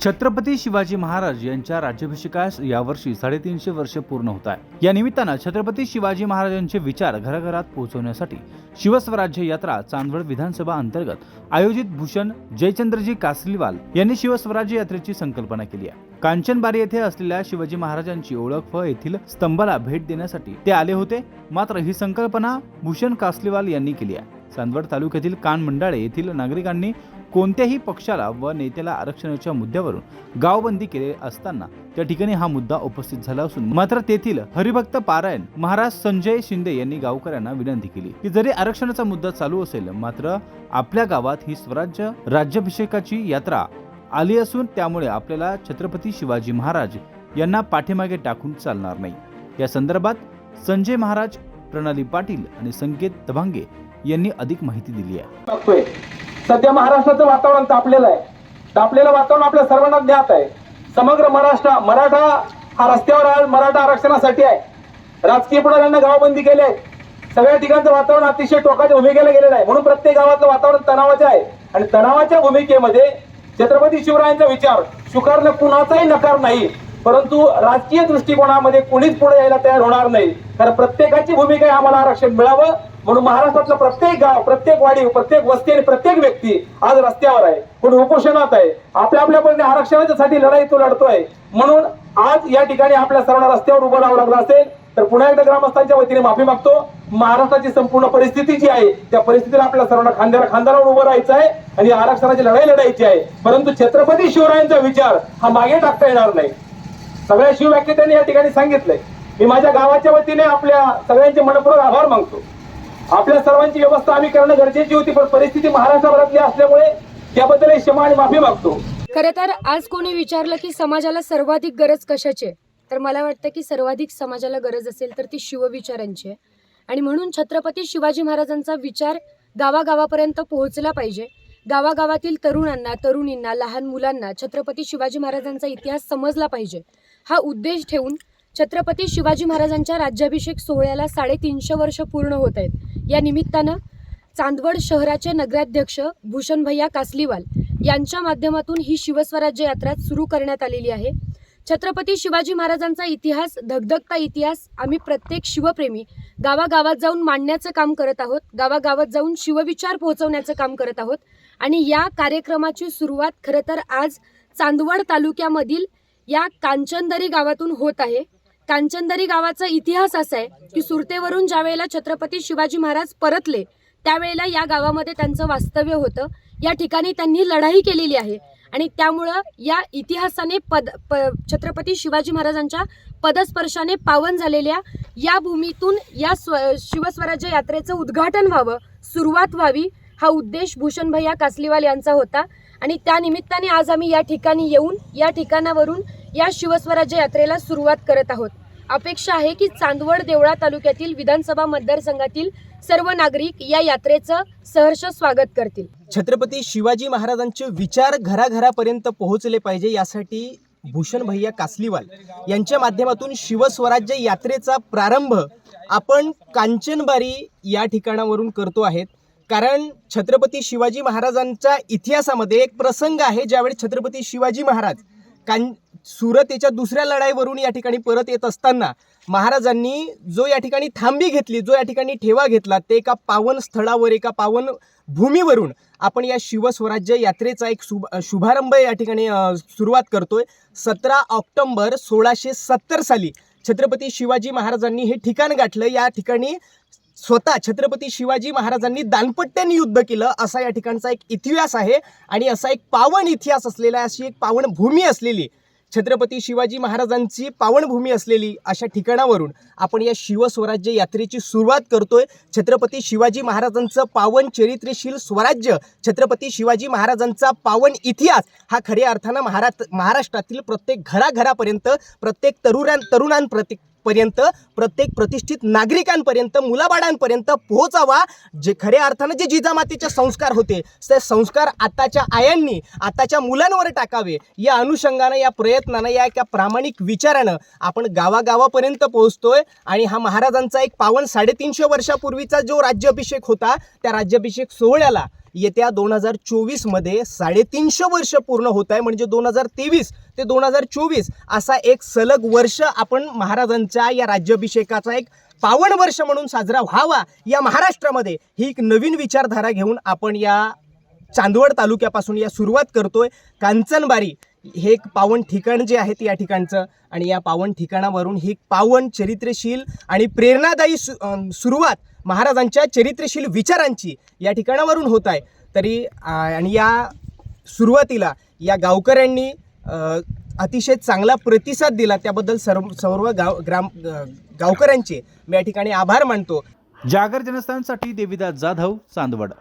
छत्रपती शिवाजी महाराज यांच्या राज्याभिषेकास यावर्षी 350 वर्ष पूर्ण होत आहे। या निमित्तानं छत्रपती शिवाजी महाराजांचे विचार घराघरात पोहोचवण्यासाठी शिवस्वराज्य यात्रा चांदवड विधानसभा अंतर्गत आयोजित भूषण जयचंद्रजी कासलीवाल यांनी शिवस्वराज्य यात्रेची संकल्पना केली आहे। कांचनबारी येथे असलेल्या शिवाजी महाराजांची ओळख व येथील स्तंभाला भेट देण्यासाठी ते आले होते। मात्र ही संकल्पना भूषण कासलीवाल यांनी केली आहे। चांदवड तालुक्यातील कानमंडाळे येथील नागरिकांनी कोणत्याही पक्षाला व नेत्याला आरक्षणाच्या मुद्द्यावरून गावबंदी केले असताना त्या ठिकाणी हा मुद्दा उपस्थित झाला असून मात्र तेथील हरिभक्त पारायण महाराज संजय शिंदे यांनी गावकऱ्यांना विनंती केली की जरी आरक्षणाचा मुद्दा चालू असेल मात्र आपल्या गावात ही स्वराज्य राज्याभिषेकाची यात्रा आली असून त्यामुळे आपल्याला छत्रपती शिवाजी महाराज यांना पाठीमागे टाकून चालणार नाही। या संदर्भात संजय महाराज, प्रणाली पाटील आणि संकेत तभांगे यांनी अधिक माहिती दिली आहे। सध्या महाराष्ट्राचं वातावरण तापलेलं आहे। तापलेलं वातावरण आपल्या सर्वांना ज्ञात आहे। समग्र मराठा हा रस्त्यावर आज मराठा आरक्षणासाठी आहे। राजकीय पुढाऱ्यांना गावबंदी केली आहे। सगळ्या ठिकाणचं वातावरण अतिशय टोकाच्या भूमिकेला गेलेलं आहे। म्हणून प्रत्येक गावातलं वातावरण तणावाचं आहे आणि तणावाच्या भूमिकेमध्ये छत्रपती शिवरायांचा विचार स्वीकारणे कुणाचाही नकार नाही, परंतु राजकीय दृष्टिकोनामध्ये कोणीच पुढे यायला तयार होणार नाही। कारण प्रत्येकाची भूमिका आहे आम्हाला आरक्षण मिळावं म्हणून महाराष्ट्रातलं प्रत्येक गाव, प्रत्येक वाडी, प्रत्येक वस्ती आणि प्रत्येक व्यक्ती आज रस्त्यावर आहे, कोणी उपोषणात आहे। आपल्या परीने आरक्षणासाठी लढाई तो लढतोय। म्हणून आज या ठिकाणी आपल्या सर्वांना रस्त्यावर उभं राहावं लागलं असेल तर पुन्हा एकदा ग्रामस्थांच्या वतीने माफी मागतो। महाराष्ट्राची संपूर्ण परिस्थिती जी आहे त्या परिस्थितीला आपल्या सर्वांना खांद्यावर उभं राहायचं आहे आणि आरक्षणाची लढाई लढायची आहे। परंतु छत्रपती शिवरायांचा विचार हा मागे टाकता येणार नाही। सगळ्या शिवव्याख्यात्यांनी या ठिकाणी सांगितलंय। मी माझ्या गावाच्या वतीने आपल्या सगळ्यांचे मनपूर्वक आभार मानतो। आपल्या सर्वांची व्यवस्था आम्ही करणं गरजेची होती, पण परिस्थिती महाराष्ट्राभरातली असल्यामुळे त्याबद्दल क्षमा आणि माफी मागतो। खरं तर आज कोणी विचारलं की समाजाला सर्वाधिक गरज कशाची, तर मला वाटतं की सर्वाधिक समाजाला गरज असेल तर ती शिवविचारांची आहे आणि म्हणून छत्रपती शिवाजी महाराजांचा विचार गावागावापर्यंत पोहोचला पाहिजे। गावागावातील तरुणांना, तरुणींना, लहान मुलांना छत्रपती शिवाजी महाराजांचा इतिहास समजला पाहिजे हा उद्देश ठेवून छत्रपती शिवाजी महाराजांच्या राज्याभिषेक सोहळ्याला 350 वर्ष पूर्ण होत आहेत। या निमित्तानं चांदवड शहराचे नगराध्यक्ष भूषण भैया कासलीवाल यांच्या माध्यमातून ही शिवस्वराज्य यात्रा सुरू करण्यात आलेली आहे। छत्रपती शिवाजी महाराजांचा इतिहास, धगधगता इतिहास आम्ही प्रत्येक शिवप्रेमी गावागावात जाऊन मांडण्याचं काम करत आहोत, गावागावात जाऊन शिवविचार पोहोचवण्याचं काम करत आहोत आणि या कार्यक्रमाची सुरुवात खरं तर आज चांदवड तालुक्यामधील या कांचनदरी गावातून होत आहे। कांचनदरी गावाचा इतिहास असा आहे की सुरतेवरून ज्या वेळेला छत्रपती शिवाजी महाराज परतले त्यावेळेला या गावामध्ये त्यांचं वास्तव्य होतं। या ठिकाणी त्यांनी लढाई केलेली आहे आणि त्यामुळं या इतिहासाने छत्रपती शिवाजी महाराजांच्या पदस्पर्शाने पावन झालेल्या या भूमीतून या शिवस्वराज्य यात्रेचं उद्घाटन व्हावं, सुरुवात व्हावी हा उद्देश भूषण भैया कासलीवाल यांचा होता आणि त्या निमित्ताने आज आम्ही या ठिकाणी येऊन या ठिकाणावरून या शिवस्वराज्य यात्रेला सुरुवात करत आहोत। अपेक्षा आहे की चांदवड देवळा तालुक्यातील विधानसभा मतदारसंघातील सर्व नागरिक या यात्रेचं सहर्ष स्वागत करतील। छत्रपती शिवाजी महाराजांचे विचार घराघरापर्यंत पोहोचले पाहिजे यासाठी भूषण भैया कासलीवाल यांच्या माध्यमातून शिवस्वराज्य यात्रेचा प्रारंभ आपण कांचनबारी या ठिकाणावरून करतो आहेत। कारण छत्रपती शिवाजी महाराजांच्या इतिहासामध्ये एक प्रसंग आहे ज्यावेळी छत्रपती शिवाजी महाराज सुरतेच्या दुसऱ्या लढाईवरून या ठिकाणी परत येत असताना महाराजांनी जो या ठिकाणी थांबी घेतली, जो या ठिकाणी ठेवा घेतला, ते एका पावन स्थळावर, एका पावन भूमीवरून आपण या शिवस्वराज्य यात्रेचा एक शुभारंभ या ठिकाणी सुरुवात करतोय। 17 ऑक्टोबर 1670 साली छत्रपती शिवाजी महाराजांनी हे ठिकाण गाठलं। या ठिकाणी स्वतः छत्रपती शिवाजी महाराजांनी दानपट्ट्याने युद्ध केलं असा या ठिकाणचा एक इतिहास आहे आणि असा एक पावन इतिहास असलेला, अशी एक पावन भूमी असलेली छत्रपती शिवाजी महाराजांची पावनभूमी असलेली अशा ठिकाणावरून आपण या शिवस्वराज्य यात्रेची सुरुवात करतोय। छत्रपती शिवाजी महाराजांचं पावन चरित्रशील स्वराज्य, छत्रपती शिवाजी महाराजांचा पावन इतिहास हा खऱ्या अर्थानं महाराष्ट्रातील प्रत्येक घराघरापर्यंत, प्रत्येक तरुणांपर्यंत, प्रत्येक प्रतिष्ठित नागरिकांपर्यंत, मुलाबाळांपर्यंत पोहोचावा। जे खऱ्या अर्थानं जे जिजामातेचे संस्कार होते ते संस्कार आताच्या आयांनी आताच्या मुलांवर टाकावे या अनुषंगानं, या प्रयत्नानं, या एका प्रामाणिक विचारानं आपण गावागावापर्यंत पोहोचतोय आणि हा महाराजांचा एक पावन 350 वर्षापूर्वीचा जो राज्याभिषेक होता त्या राज्याभिषेक सोहळ्याला येत्या 2024मध्ये 350 वर्ष पूर्ण होत आहे. म्हणजे 2023 ते 2024 असा एक सलग वर्ष आपण महाराजांच्या या राज्याभिषेकाचा एक पावन वर्ष म्हणून साजरा व्हावा या महाराष्ट्रामध्ये ही एक नवीन विचारधारा घेऊन आपण या चांदवड तालुक्यापासून या सुरुवात करतोय. कांचनबारी हे एक पावन ठिकाण जे आहे या ठिकाणचं, आणि या पावन ठिकाणावरून ही पावन चरित्रशील आणि प्रेरणादायी सुरुवात महाराजांच्या चरित्रशील विचारांची या ठिकाणावरून होत आहे. तरी आणि या सुरुवातीला या गावकऱ्यांनी अतिशय चांगला प्रतिसाद दिला, त्याबद्दल सर्व गावकऱ्यांचे मी या ठिकाणी आभार मानतो. जागर जनस्थानसाठी देविदास जाधव, चांदवड.